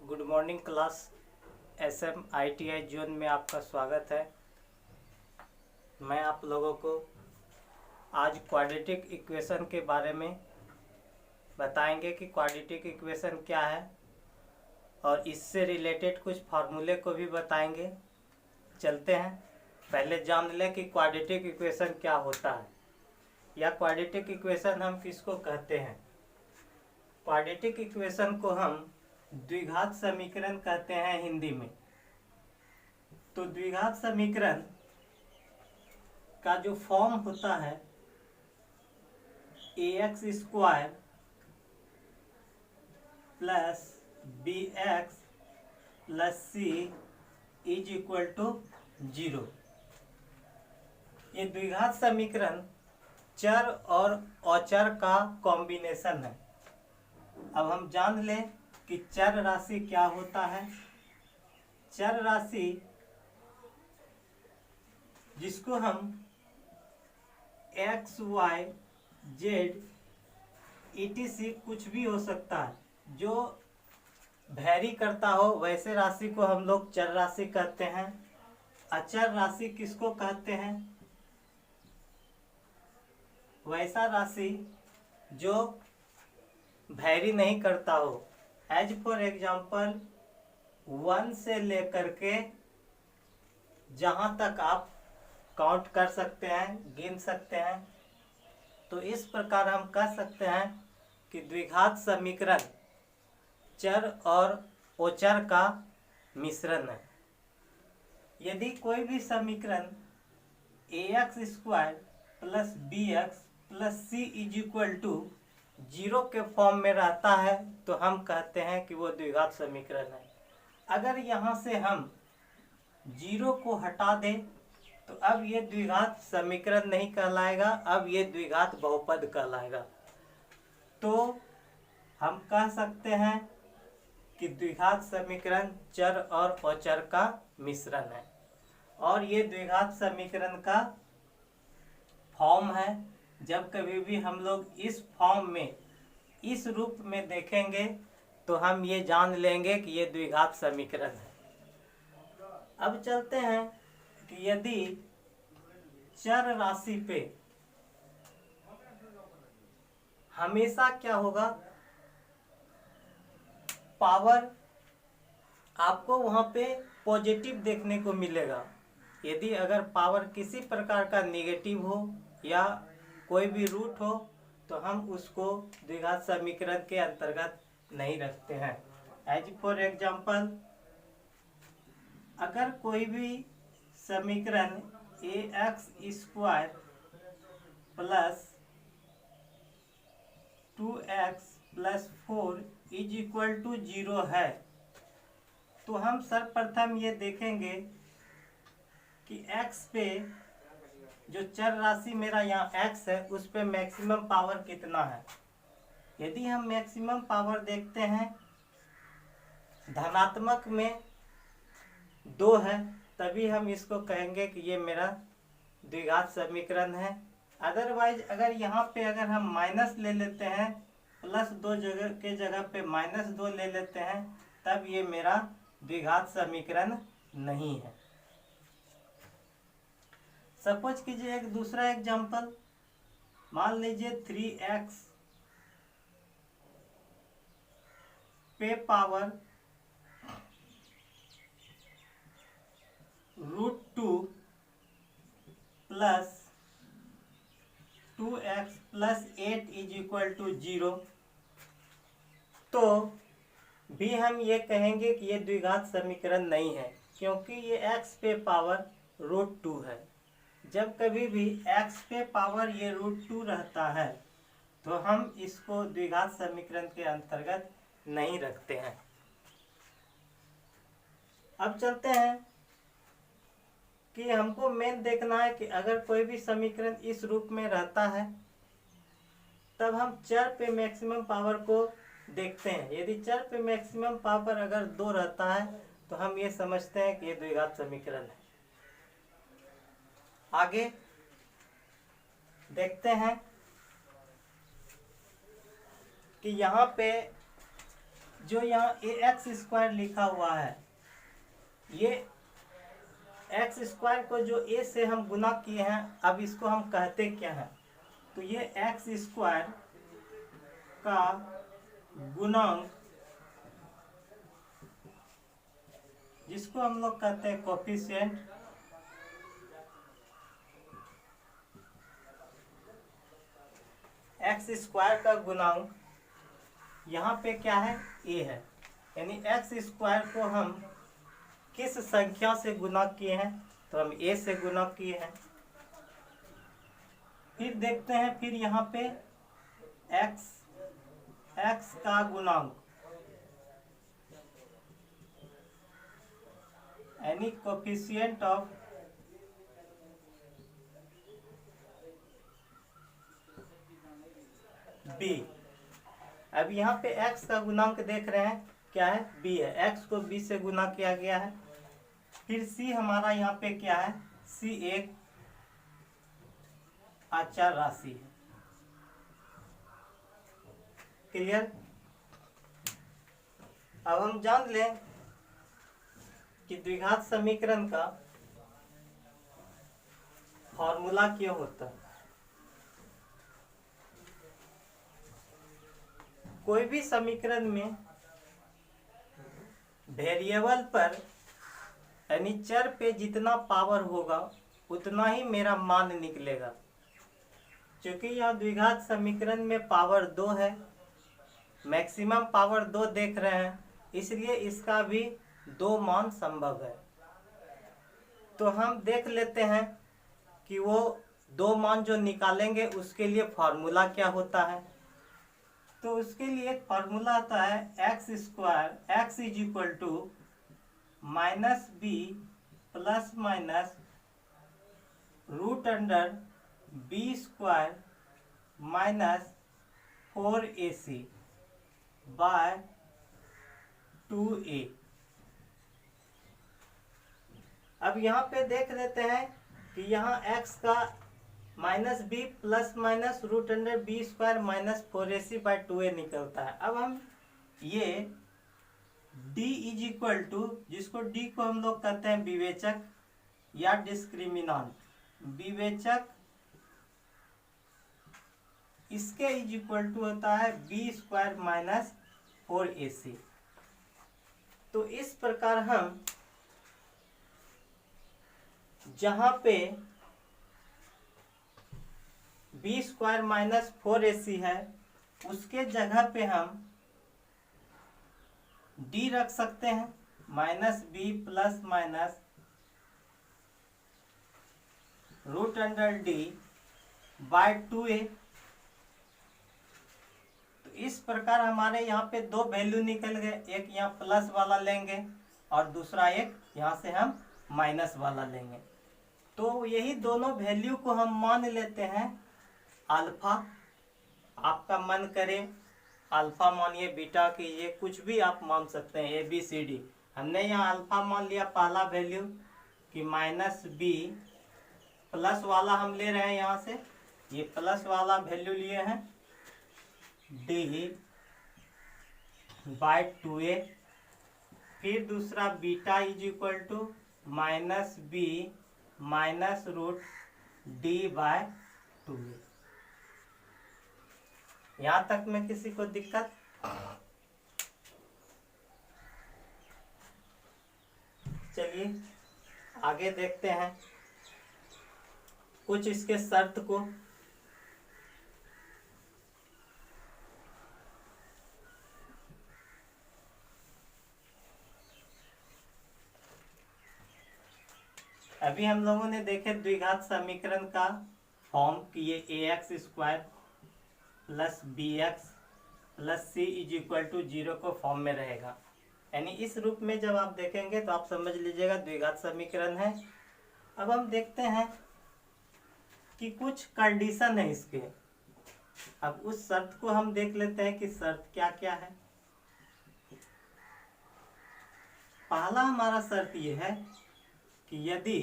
Good morning class. SM ITI zone में आपका स्वागत है। मैं आप लोगों को आज क्वाड्रेटिक इक्वेशन के बारे में बताएंगे कि क्वाड्रेटिक इक्वेशन क्या है और इससे रिलेटेड कुछ फार्मूले को भी बताएंगे। चलते हैं, पहले जान लें कि क्वाड्रेटिक इक्वेशन क्या होता है या क्वाड्रेटिक इक्वेशन हम किसको कहते हैं। क्वाड्रेटिक इक्वेशन को हम द्विघात समीकरण कहते हैं हिंदी में। तो द्विघात समीकरण का जो फॉर्म होता है ax square plus bx plus c is equal to 0। ये द्विघात समीकरण चर और अचर का कॉम्बिनेशन है। अब हम जान लें कि चर राशि क्या होता है। चर राशि जिसको हम एक्स वाई जेड etc कुछ भी हो सकता है, जो वैरी करता हो वैसे राशि को हम लोग चर राशि कहते हैं। अचर राशि किसको कहते हैं? वैसा राशि जो वैरी नहीं करता हो। एज फॉर एग्जाम्पल 1 से लेकर के जहाँ तक आप काउंट कर सकते हैं, गिन सकते हैं। तो इस प्रकार हम कह सकते हैं कि द्विघात समीकरण चर और अचर का मिश्रण है। यदि कोई भी समीकरण ax square plus bx plus c is equal to 0 के फॉर्म में रहता है तो हम कहते हैं कि वो द्विघात समीकरण है। अगर यहाँ से हम 0 को हटा दें तो अब ये द्विघात समीकरण नहीं कहलाएगा, अब ये द्विघात बहुपद कहलाएगा। तो हम कह सकते हैं कि द्विघात समीकरण चर और अचर का मिश्रण है और ये द्विघात समीकरण का फॉर्म है। जब कभी भी हम लोग इस फॉर्म में, इस रूप में देखेंगे तो हम ये जान लेंगे कि ये द्विघात समीकरण है। अब चलते हैं कि यदि चर राशि पे हमेशा क्या होगा, पावर आपको वहां पे पॉजिटिव देखने को मिलेगा। यदि अगर पावर किसी प्रकार का नेगेटिव हो या कोई भी रूट हो तो हम उसको द्विघात समीकरण के अंतर्गत नहीं रखते हैं। एज फॉर एग्जाम्पल, अगर कोई भी समीकरण ax square plus 2x plus 4 is equal to 0 है तो हम सर्वप्रथम ये देखेंगे कि x पे जो चर राशि मेरा यहाँ x है उस पे मैक्सिमम पावर कितना है। यदि हम मैक्सिमम पावर देखते हैं धनात्मक में 2 है तभी हम इसको कहेंगे कि ये मेरा द्विघात समीकरण है। अदरवाइज अगर यहाँ पे अगर हम माइनस ले लेते हैं, +2 जगह के जगह पे -2 ले लेते हैं, तब ये मेरा द्विघात समीकरण नहीं है। सपोज कीजिए एक दूसरा एग्जांपल, मान लीजिए 3x पे power √2 plus 2x plus 8 is equal to 0, तो भी हम ये कहेंगे कि ये द्विघात समीकरण नहीं है क्योंकि ये x पे पावर √2 है। जब कभी भी x पे पावर ये √2 रहता है तो हम इसको द्विघात समीकरण के अंतर्गत नहीं रखते हैं। अब चलते हैं कि हमको मेन देखना है कि अगर कोई भी समीकरण इस रूप में रहता है तब हम चर पे मैक्सिमम पावर को देखते हैं। यदि चर पे मैक्सिमम पावर अगर 2 रहता है तो हम ये समझते हैं कि ये द्विघात समीकरण है। आगे देखते हैं कि यहाँ पे जो यहाँ ए एक्स स्क्वायर लिखा हुआ है, ये एक्स स्क्वायर को जो ए से हम गुना किए हैं, अब इसको हम कहते क्या हैं? तो ये एक्स स्क्वायर का गुणांक, जिसको हम लोग कहते हैं कोफिशिएंट, एक्स स्क्वायर का गुणांक यहाँ पे क्या है? ए है। यानी एक्स स्क्वायर को हम किस संख्या से गुना किए हैं? तो हम ए से गुना किए हैं। फिर देखते हैं, फिर यहाँ पे एक्स का गुणांक, यानी कोफिशिएंट ऑफ बी। अब यहाँ पे x का गुणांक देख रहे हैं क्या है? b है। x को b से गुना किया गया है। फिर c हमारा यहाँ पे क्या है? c एक अचर राशि है। क्लियर? अब हम जान लें कि द्विघात समीकरण का फॉर्मूला क्या होता है। कोई भी समीकरण में वेरिएबल पर यानी चर पे जितना पावर होगा उतना ही मेरा मान निकलेगा। क्योंकि यहाँ द्विघात समीकरण में पावर 2 है, मैक्सिमम पावर 2 देख रहे हैं, इसलिए इसका भी 2 मान संभव है। तो हम देख लेते हैं कि वो 2 मान जो निकालेंगे उसके लिए फॉर्मूला क्या होता है। तो उसके लिए एक फार्मूला आता है X square, X is equal to minus B plus minus root under B square minus 4ac by 2a। अब यहाँ पे देख लेते हैं कि यहाँ x का minus B plus minus root under B square minus 4ac by 2a निकलता है। अब हम ये d इज इक्वल टू, जिसको d को हम लोग कहते हैं विवेचक या डिस्क्रिमिनांट, विवेचक, इसके इज इक्वल टू होता है बी स्क्वायर माइनस 4ac। तो इस प्रकार हम जहां पे बी स्क्वायर माइनस 4ac है उसके जगह पे हम d रख सकते हैं, minus B plus minus root under D by 2a। तो इस प्रकार हमारे यहाँ पे 2 वैल्यू निकल गए, एक यहाँ प्लस वाला लेंगे और दूसरा एक यहाँ से हम माइनस वाला लेंगे। तो यही दोनों वैल्यू को हम मान लेते हैं अल्फा। आपका मन करे अल्फा मानिए, बीटा कीजिए, कुछ भी आप मान सकते हैं, ए बी सी डी। हमने यहाँ अल्फा मान लिया पहला वैल्यू कि माइनस बी, प्लस वाला हम ले रहे हैं यहाँ से, ये प्लस वाला वैल्यू लिए हैं डी बाय 2a। फिर दूसरा beta is equal to minus B minus root D by 2a। यहाँ तक में किसी को दिक्कत? चलिए आगे देखते हैं कुछ इसके शर्त को। अभी हम लोगों ने देखे द्विघात समीकरण का फॉर्म कि ये A X square plus B X plus C is equal to 0 को फॉर्म में रहेगा। यानी इस रूप में जब आप देखेंगे तो आप समझ लीजिएगा द्विघात समीकरण है। अब हम देखते हैं कि कुछ कंडीशन है इसके। अब उस शर्त को हम देख लेते हैं कि शर्त क्या क्या है। पहला हमारा शर्त ये है कि यदि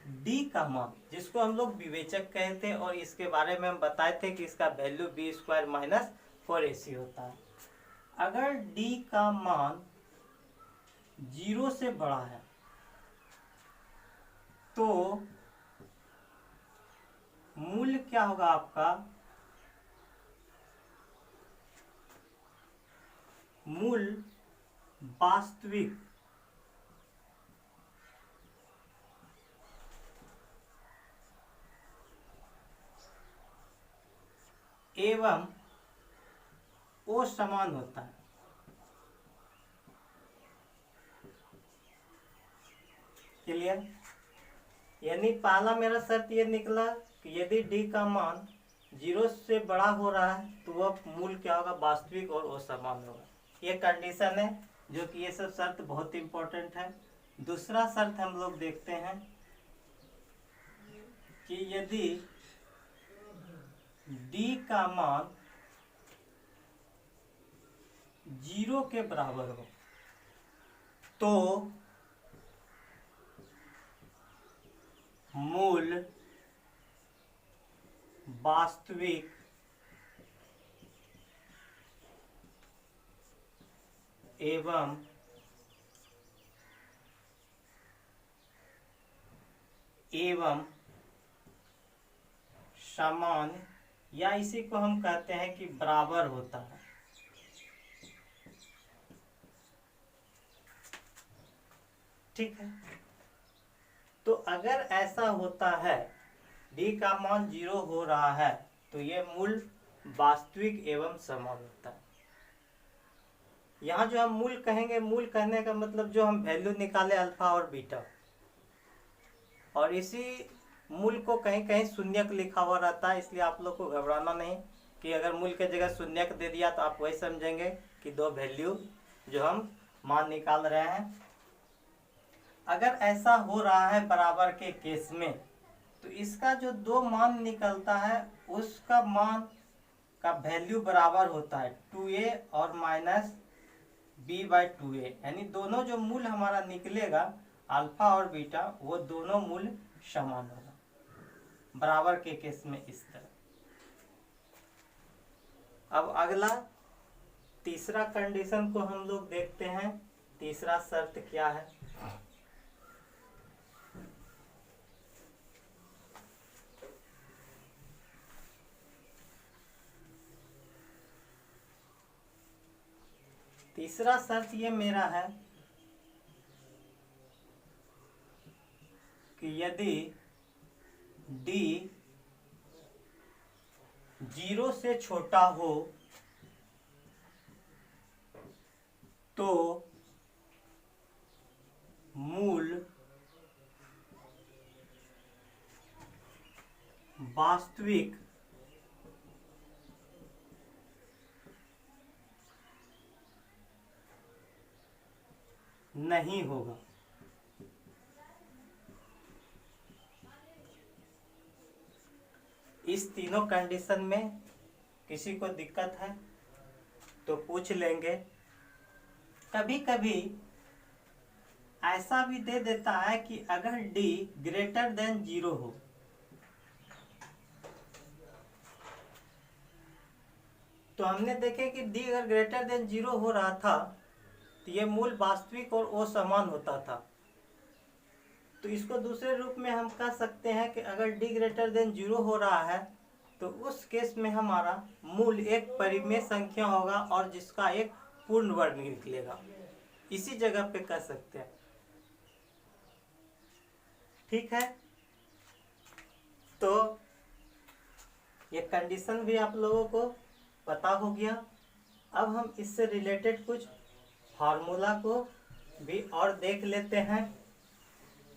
डी का मान, जिसको हम लोग विवेचक कहते हैं, और इसके बारे में हम बताए थे कि इसका value B square minus 4ac होता है। अगर डी का मान 0 से बड़ा है तो मूल्य क्या होगा आपका, मूल वास्तविक एवं वो समान होता है। क्लियर? यानी पहला मेरा शर्त ये निकला कि यदि डी का मान 0 से बड़ा हो रहा है तो वह मूल क्या होगा, वास्तविक और असमान होगा। ये कंडीशन है, जो कि ये सब शर्त बहुत इंपॉर्टेंट है। दूसरा शर्त हम लोग देखते हैं कि यदि डी का मान 0 के बराबर हो तो मूल वास्तविक एवं समान, या इसी को हम कहते हैं कि बराबर होता है। ठीक है, तो अगर ऐसा होता है, डी का मान 0 हो रहा है तो ये मूल वास्तविक एवं समान होता है। यहाँ जो हम मूल कहेंगे, मूल कहने का मतलब जो हम वैल्यू निकाले अल्फा और बीटा, और इसी मूल को कहीं कहीं शून्यक लिखा हुआ रहता है, इसलिए आप लोग को घबराना नहीं कि अगर मूल के जगह शून्यक दे दिया तो आप वही समझेंगे कि दो वैल्यू जो हम मान निकाल रहे हैं। अगर ऐसा हो रहा है बराबर के केस में, तो इसका जो दो मान निकलता है उसका मान का वैल्यू बराबर होता है 2a और माइनस b/2a, यानी दोनों जो मूल हमारा निकलेगा अल्फा और बीटा, वो दोनों मूल समान होगा बराबर के केस में इस तरह। अब अगला तीसरा कंडीशन को हम लोग देखते हैं। तीसरा शर्त क्या है, तीसरा शर्त ये मेरा है कि यदि d 0 से छोटा हो तो मूल वास्तविक नहीं होगा। इस तीनों कंडीशन में किसी को दिक्कत है तो पूछ लेंगे। कभी कभी ऐसा भी दे देता है कि अगर d ग्रेटर देन 0 हो तो हमने देखे कि d अगर ग्रेटर देन 0 हो रहा था तो ये मूल वास्तविक और असमान होता था। तो इसको दूसरे रूप में हम कह सकते हैं कि अगर d ग्रेटर देन 0 हो रहा है तो उस केस में हमारा मूल एक परिमेय संख्या होगा और जिसका एक पूर्ण वर्ग निकलेगा। इसी जगह पे कह सकते हैं। ठीक है, तो ये कंडीशन भी आप लोगों को पता हो गया। अब हम इससे रिलेटेड कुछ फार्मूला को भी और देख लेते हैं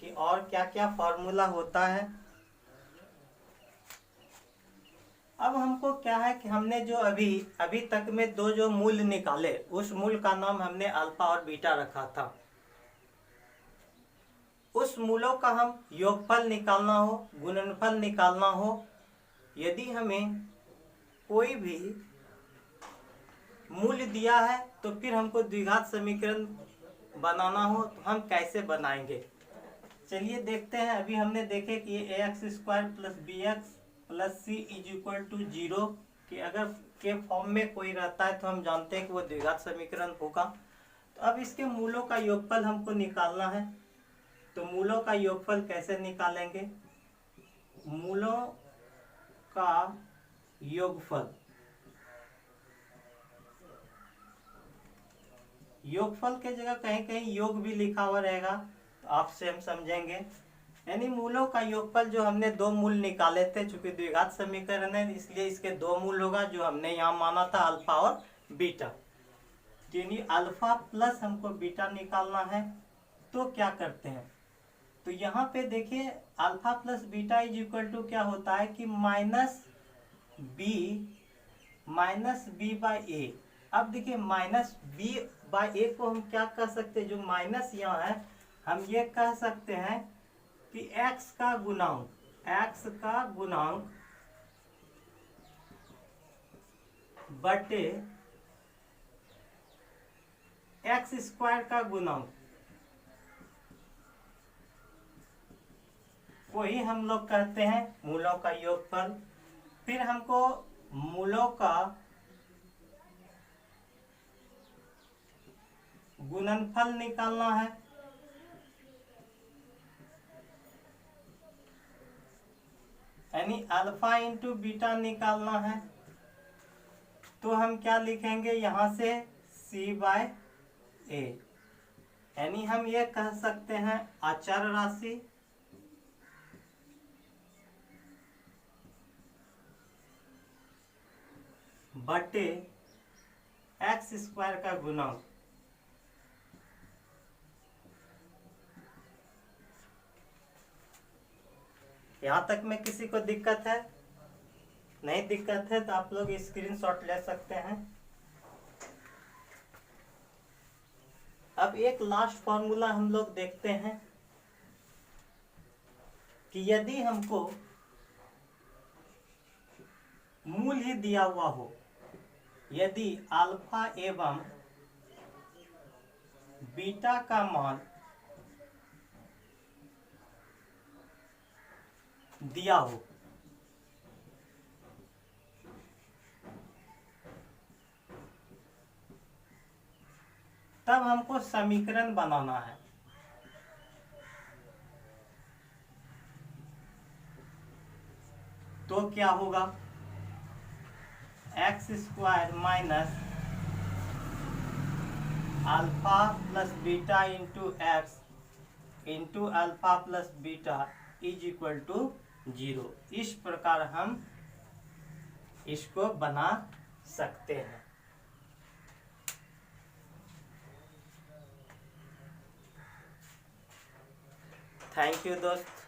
कि और क्या क्या फार्मूला होता है। अब हमको क्या है कि हमने जो अभी तक में दो जो मूल निकाले, उस मूल का नाम हमने अल्फा और बीटा रखा था। उस मूलों का हम योगफल निकालना हो, गुणनफल निकालना हो, यदि हमें कोई भी मूल्य दिया है तो फिर हमको द्विघात समीकरण बनाना हो तो हम कैसे बनाएंगे, चलिए देखते हैं। अभी हमने देखे कि A X square plus B X plus C is equal to 0 कि अगर के फॉर्म में कोई रहता है तो हम जानते हैं कि वो द्विघात समीकरण होगा। तो अब इसके मूलों का योगफल हमको निकालना है। तो मूलों का योगफल कैसे निकालेंगे? मूलों का योगफल, योगफल के जगह कहीं कहीं योग भी लिखा हुआ रहेगा तो आपसे हम समझेंगे। यानी मूलों का योगफल जो हमने दो मूल निकाले थे, चूंकि द्विघात समीकरण है इसलिए इसके दो मूल होगा जो हमने यहाँ माना था अल्फा और बीटा। यानी अल्फा प्लस हमको बीटा निकालना है। तो क्या करते हैं? तो यहाँ पे देखिए alpha plus beta is equal to क्या होता है कि माइनस बी बाई ए। अब देखिए माइनस बी बाई ए को हम क्या कर सकते हैं? जो माइनस यहाँ है हम ये कह सकते हैं कि x का गुणांक बटे एक्स स्क्वायर का गुणांक को ही हम लोग कहते हैं मूलों का योगफल। फिर हमको मूलों का गुणनफल निकालना है। यानी अल्फा इंटू बीटा निकालना है। तो हम क्या लिखेंगे यहां से c बाय ए। यानी हम ये कह सकते हैं अचर राशि बटे एक्स स्क्वायर का गुणांक। यहां तक में किसी को दिक्कत है? नहीं दिक्कत है तो आप लोग स्क्रीनशॉट ले सकते हैं। अब एक लास्ट फॉर्मूला हम लोग देखते हैं कि यदि हमको मूल ही दिया हुआ हो, यदि अल्फा एवं बीटा का मान दिया हो तब हमको समीकरण बनाना है। तो क्या होगा? X square minus alpha plus beta into X into alpha plus beta is equal to 0। इस प्रकार हम इसको बना सकते हैं। थैंक यू दोस्त।